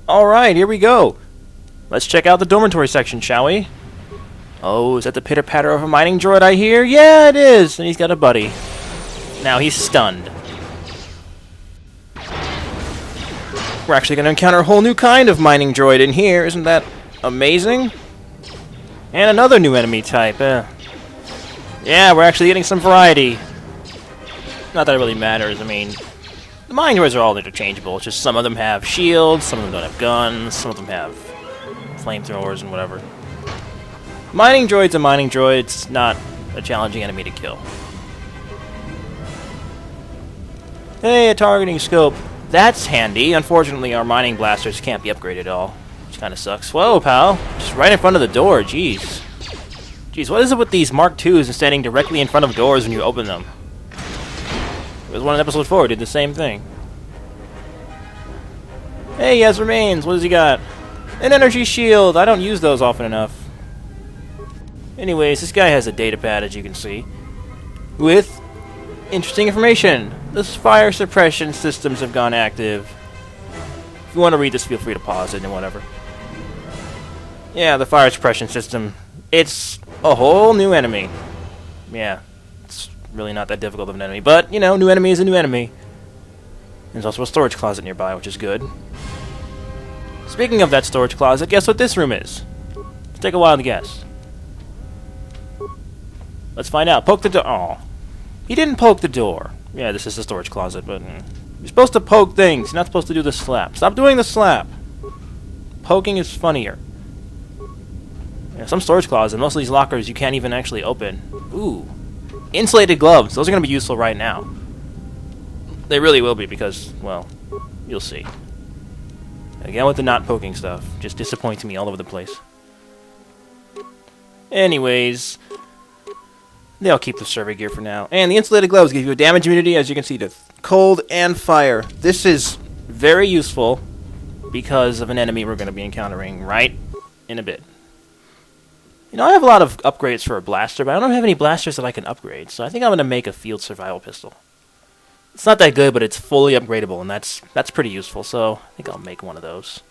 Alright, here we go. Let's check out the dormitory section, shall we? Oh, is that the pitter-patter of a mining droid I hear? Yeah, it is! And he's got a buddy. Now he's stunned. We're actually going to encounter a whole new kind of mining droid in here. Isn't that amazing? And another new enemy type. Yeah, we're actually getting some variety. Not that it really matters. I mean, the mining droids are all interchangeable. It's just some of them have shields, some of them don't have guns, some of them have flamethrowers and whatever. Mining droid's a mining droid. It's not a challenging enemy to kill. Hey, a targeting scope. That's handy. Unfortunately, our mining blasters can't be upgraded at all, which kind of sucks. Whoa, pal. Just right in front of the door. Jeez. Jeez, what is it with these Mark IIs and standing directly in front of doors when you open them? There was one in episode 4 who did the same thing. Hey, he has remains. What does he got? An energy shield. I don't use those often enough. Anyways, this guy has a datapad, as you can see, with interesting information. The fire suppression systems have gone active. If you want to read this, feel free to pause it and whatever. Yeah, the fire suppression system. It's a whole new enemy. Yeah, it's really not that difficult of an enemy. But, you know, new enemy is a new enemy. There's also a storage closet nearby, which is good. Speaking of that storage closet, guess what this room is? Let's take a wild guess. Let's find out. Poke the door. Oh. He didn't poke the door. Yeah, this is the storage closet, but you're supposed to poke things. You're not supposed to do the slap. Stop doing the slap. Poking is funnier. Yeah, some storage closets, most of these lockers you can't even actually open. Ooh. Insulated gloves. Those are going to be useful right now. They really will be because, well, you'll see. Again with the not poking stuff. Just disappointing me all over the place. Anyways, they'll keep the survey gear for now. And the insulated gloves give you a damage immunity, as you can see, to cold and fire. This is very useful because of an enemy we're going to be encountering right in a bit. You know, I have a lot of upgrades for a blaster, but I don't have any blasters that I can upgrade, so I think I'm going to make a field survival pistol. It's not that good, but it's fully upgradable, and that's pretty useful, so I think I'll make one of those.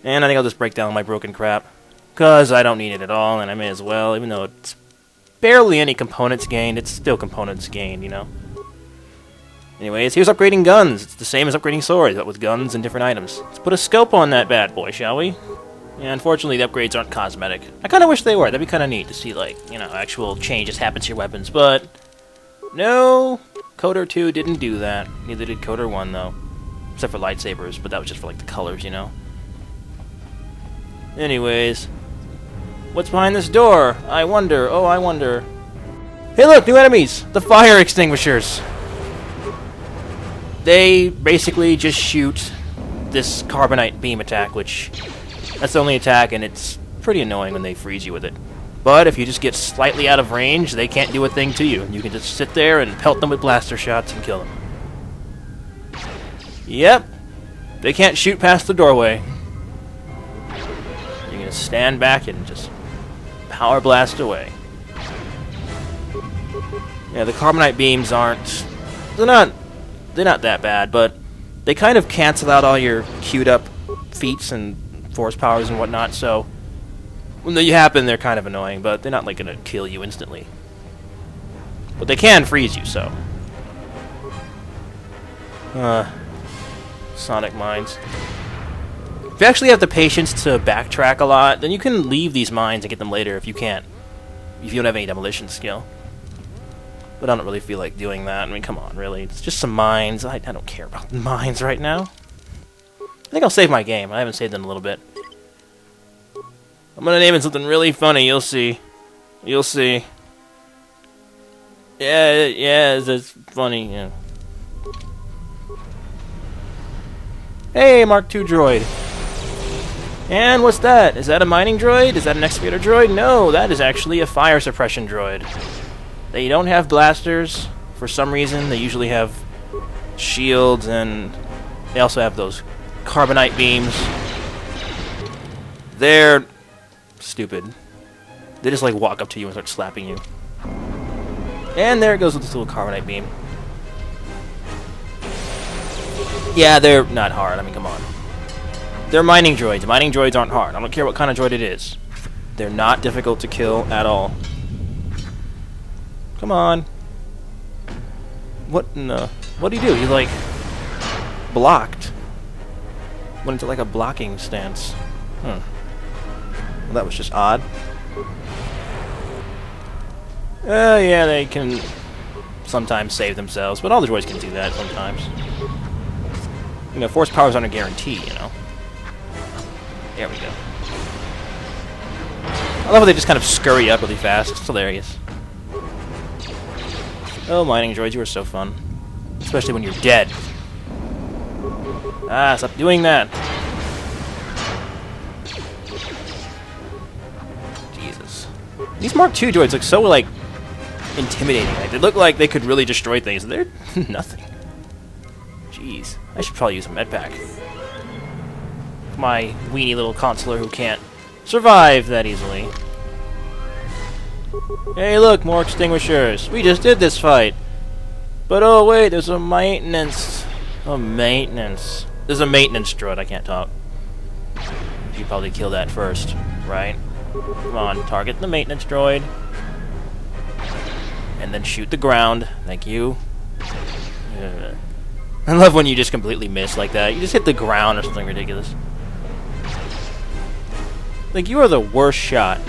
And I think I'll just break down my broken crap, because I don't need it at all, and I may as well, even though it's barely any components gained, it's still components gained, you know. Anyways, here's upgrading guns. It's the same as upgrading swords, but with guns and different items. Let's put a scope on that bad boy, shall we? Yeah, unfortunately, the upgrades aren't cosmetic. I kind of wish they were. That'd be kind of neat to see, like, you know, actual changes happen to your weapons, but no, KotOR 2 didn't do that. Neither did KotOR 1, though. Except for lightsabers, but that was just for, like, the colors, you know. Anyways, what's behind this door? I wonder. Oh, I wonder. Hey, look, new enemies! The fire extinguishers! They basically just shoot this carbonite beam attack, which that's the only attack, and it's pretty annoying when they freeze you with it. But if you just get slightly out of range, they can't do a thing to you. You can just sit there and pelt them with blaster shots and kill them. Yep. They can't shoot past the doorway. You're gonna stand back and just power blast away. Yeah, the carbonite beams aren't... They're not that bad, but they kind of cancel out all your queued up feats and force powers and whatnot, so when they happen, they're kind of annoying, but they're not like gonna kill you instantly. But they can freeze you, so. Sonic mines. If you actually have the patience to backtrack a lot, then you can leave these mines and get them later if you can't. If you don't have any demolition skill. But I don't really feel like doing that. I mean, come on, really. It's just some mines. I don't care about mines right now. I think I'll save my game. I haven't saved it in a little bit. I'm gonna name it something really funny. You'll see. You'll see. Yeah, it's funny. Yeah. Hey, Mark II droid. And what's that? Is that a mining droid? Is that an excavator droid? No, that is actually a fire suppression droid. They don't have blasters for some reason. They usually have shields, and they also have those carbonite beams. They're stupid. They just like walk up to you and start slapping you. And there it goes with this little carbonite beam. Yeah, they're not hard. I mean, come on. They're mining droids. Mining droids aren't hard. I don't care what kind of droid it is. They're not difficult to kill at all. Come on. What in the... What'd he do? He, like, blocked. Went into, like, a blocking stance. Well, that was just odd. Yeah, they can sometimes save themselves, but all the droids can do that sometimes. You know, force powers aren't a guarantee, you know. There we go. I love how they just kind of scurry up really fast. It's hilarious. Oh, mining droids, you are so fun. Especially when you're dead. Ah, stop doing that. Jesus. These Mark II droids look so, like, intimidating. Like, they look like they could really destroy things, and they're nothing. Jeez. I should probably use a med pack. My weenie little consular who can't survive that easily. Hey, look, more extinguishers. We just did this fight. But oh wait, there's a maintenance. There's a maintenance droid. I can't talk. You probably kill that first, right? Come on, target the maintenance droid. And then shoot the ground. Thank you. I love when you just completely miss like that. You just hit the ground or something ridiculous. Like, you are the worst shot.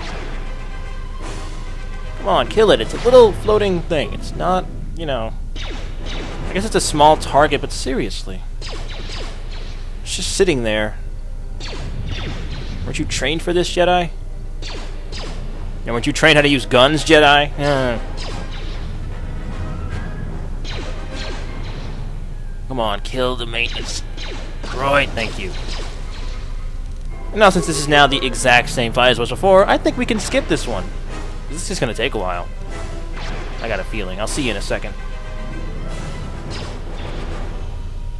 Come on, kill it. It's a little floating thing. It's not, you know... I guess it's a small target, but seriously. It's just sitting there. Weren't you trained for this, Jedi? Yeah, weren't you trained how to use guns, Jedi? Come on, kill the maintenance droid. Thank you. And now, since this is now the exact same fight as was before, I think we can skip this one. This is just going to take a while. I got a feeling. I'll see you in a second.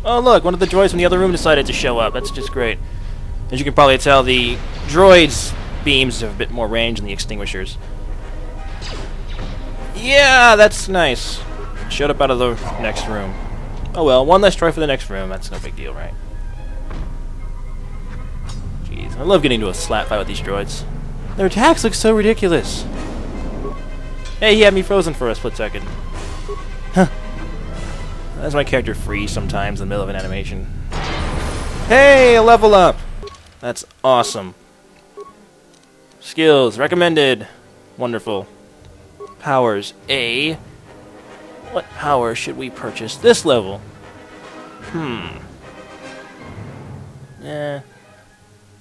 Oh, look, one of the droids from the other room decided to show up. That's just great. As you can probably tell, the droids' beams have a bit more range than the extinguishers. Yeah, that's nice. Showed up out of the next room. Oh well, one less droid for the next room. That's no big deal, right? Jeez, I love getting into a slap fight with these droids. Their attacks look so ridiculous. Hey, he had me frozen for a split second. Huh. That's my character freeze sometimes in the middle of an animation. Hey, a level up! That's awesome. Skills, recommended. Wonderful. Powers, A. What power should we purchase this level?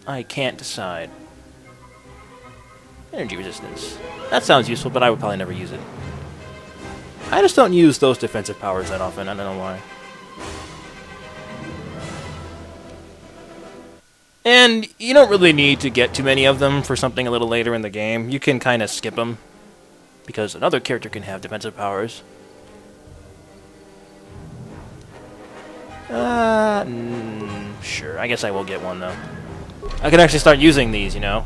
I can't decide. Energy resistance. That sounds useful, but I would probably never use it. I just don't use those defensive powers that often. I don't know why. And you don't really need to get too many of them for something a little later in the game. You can kind of skip them, because another character can have defensive powers. Sure. I guess I will get one, though. I can actually start using these, you know.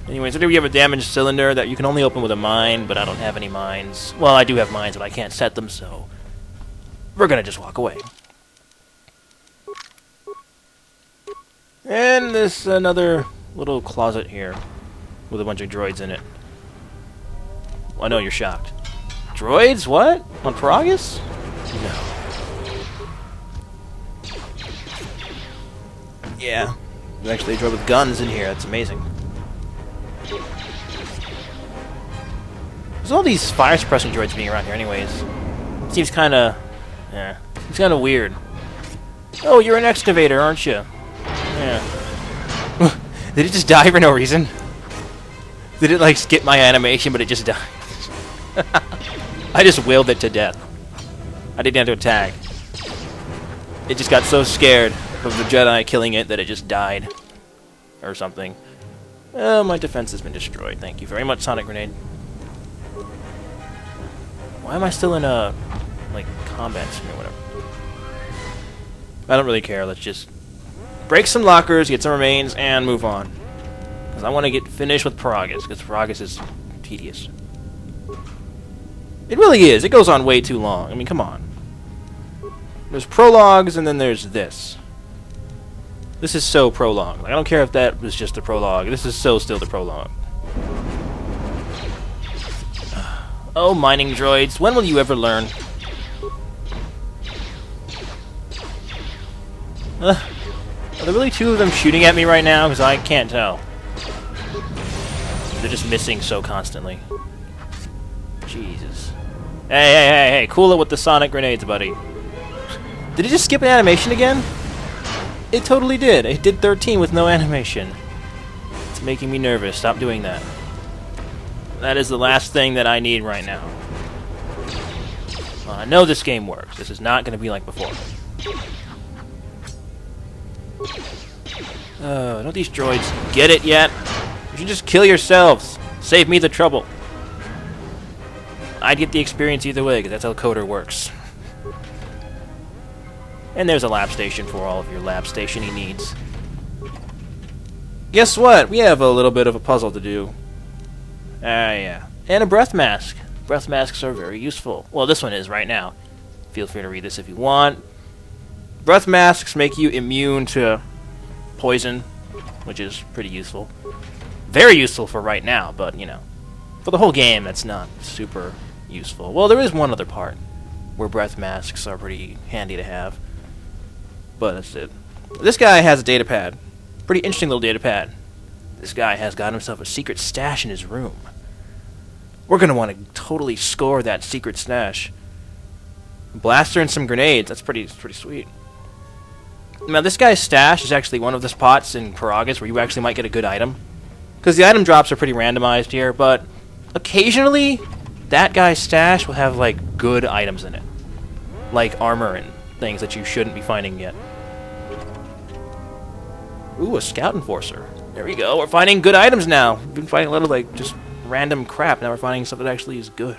Anyways, we have a damaged cylinder that you can only open with a mine, but I don't have any mines. Well, I do have mines, but I can't set them, so we're gonna just walk away. And there's another little closet here with a bunch of droids in it. Well, I know you're shocked. Droids? What? On Paragus? No. Yeah. There's actually a droid with guns in here. That's amazing. There's all these fire suppressing droids being around here anyways. Seems kinda... yeah. Seems kinda weird. Oh, you're an excavator, aren't you? Yeah. Did it just die for no reason? Did it, like, skip my animation, but it just died? I just willed it to death. I didn't have to attack. It just got so scared of the Jedi killing it that it just died. Or something. Oh, my defense has been destroyed. Thank you very much, Sonic Grenade. Why am I still in a, like, combat screen or whatever? I don't really care. Let's just break some lockers, get some remains, and move on. Because I want to get finished with Paragus, because Paragus is tedious. It really is. It goes on way too long. I mean, come on. There's prologues, and then there's this. This is so prologue. Like, I don't care if that was just the prologue. This is so still the prologue. Oh, mining droids, when will you ever learn? Are there really two of them shooting at me right now? Because I can't tell. They're just missing so constantly. Jesus. Hey, cool it with the sonic grenades, buddy. Did it just skip an animation again? It totally did. It did 13 with no animation. It's making me nervous. Stop doing that. That is the last thing that I need right now. Well, I know this game works. This is not going to be like before. Don't these droids get it yet? You should just kill yourselves. Save me the trouble. I'd get the experience either way, because that's how KotOR works. And there's a lab station for all of your lab station-y needs. Guess what? We have a little bit of a puzzle to do. Yeah. And a breath mask. Breath masks are very useful. Well, this one is right now. Feel free to read this if you want. Breath masks make you immune to poison, which is pretty useful. Very useful for right now, but, you know, for the whole game, that's not super useful. Well, there is one other part where breath masks are pretty handy to have. But that's it. This guy has a data pad. Pretty interesting little data pad. This guy has got himself a secret stash in his room. We're going to want to totally score that secret stash. Blaster and some grenades. That's pretty sweet. Now, this guy's stash is actually one of the spots in Paragus where you actually might get a good item. Because the item drops are pretty randomized here, but occasionally that guy's stash will have, like, good items in it. Like armor and things that you shouldn't be finding yet. Ooh, a scout enforcer. There we go. We're finding good items now. We've been finding a lot of, like, just random crap. Now we're finding stuff that actually is good.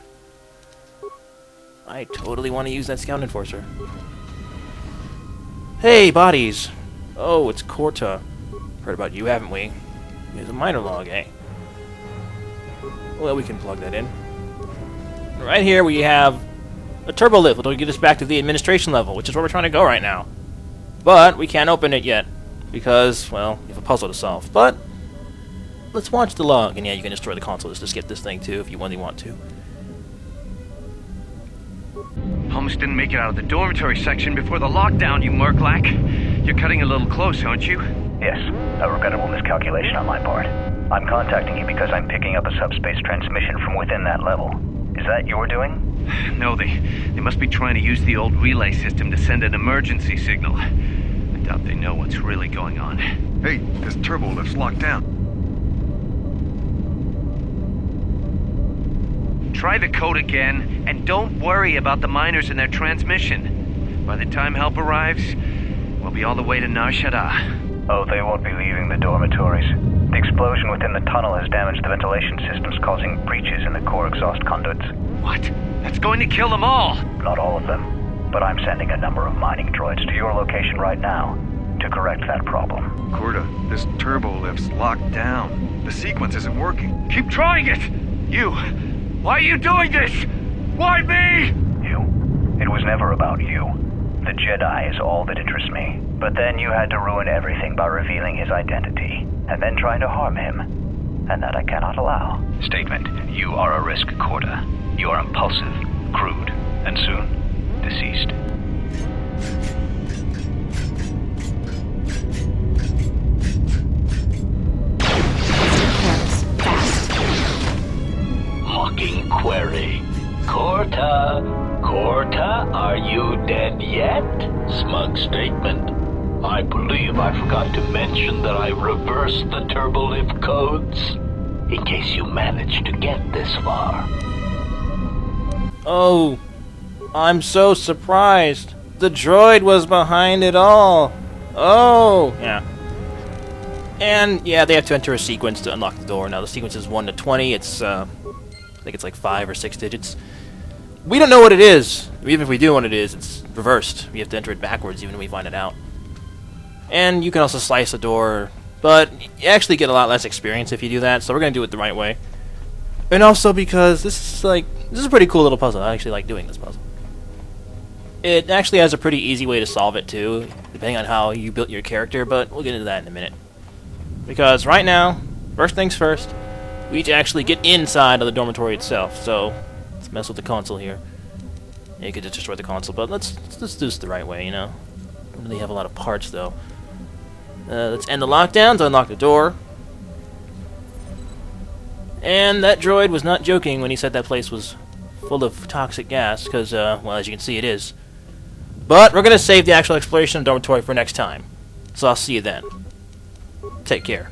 I totally want to use that scout enforcer. Hey, bodies. Oh, it's KotOR. Heard about you, haven't we? There's a minor log, eh? Well, we can plug that in. Right here we have a turbo lift, which will get us back to the administration level, which is where we're trying to go right now. But we can't open it yet, because, well, we have a puzzle to solve. But let's watch the log, and yeah, you can destroy the console just to skip this thing too, if you really want to. Almost didn't make it out of the dormitory section before the lockdown, you Murklack. You're cutting a little close, aren't you? Yes, a regrettable miscalculation on my part. I'm contacting you because I'm picking up a subspace transmission from within that level. Is that your doing? No, they must be trying to use the old relay system to send an emergency signal. I doubt they know what's really going on. Hey, this turbo lift's locked down. Try the code again, and don't worry about the miners and their transmission. By the time help arrives, we'll be all the way to Nar Shaddaa. Oh, they won't be leaving the dormitories. The explosion within the tunnel has damaged the ventilation systems, causing breaches in the core exhaust conduits. What? That's going to kill them all! Not all of them, but I'm sending a number of mining droids to your location right now to correct that problem. KotOR, this turbo lift's locked down. The sequence isn't working. Keep trying it! You! Why are you doing this? Why me? You. It was never about you. The Jedi is all that interests me. But then you had to ruin everything by revealing his identity, and then trying to harm him. And that I cannot allow. Statement. You are a risk, KotOR. You are impulsive, crude, and soon deceased. Hawking query. KotOR, are you dead yet? Smug statement. I believe I forgot to mention that I reversed the turbolift codes, in case you managed to get this far. Oh, I'm so surprised. The droid was behind it all. Oh, yeah. And, yeah, they have to enter a sequence to unlock the door. Now, the sequence is 1 to 20. It's, I think it's like 5 or 6 digits. We don't know what it is. Even if we do know what it is, it's reversed. We have to enter it backwards even when we find it out. And you can also slice the door, but you actually get a lot less experience if you do that, so we're going to do it the right way. And also because this is a pretty cool little puzzle. I actually like doing this puzzle. It actually has a pretty easy way to solve it, too, depending on how you built your character, but we'll get into that in a minute. Because right now, first things first, we need to actually get inside of the dormitory itself, so let's mess with the console here. Yeah, you could just destroy the console, but let's do this the right way, you know? Don't really have a lot of parts, though. Let's end the lockdowns, unlock the door. And that droid was not joking when he said that place was full of toxic gas, because, well, as you can see, it is. But we're going to save the actual exploration of the dormitory for next time. So I'll see you then. Take care.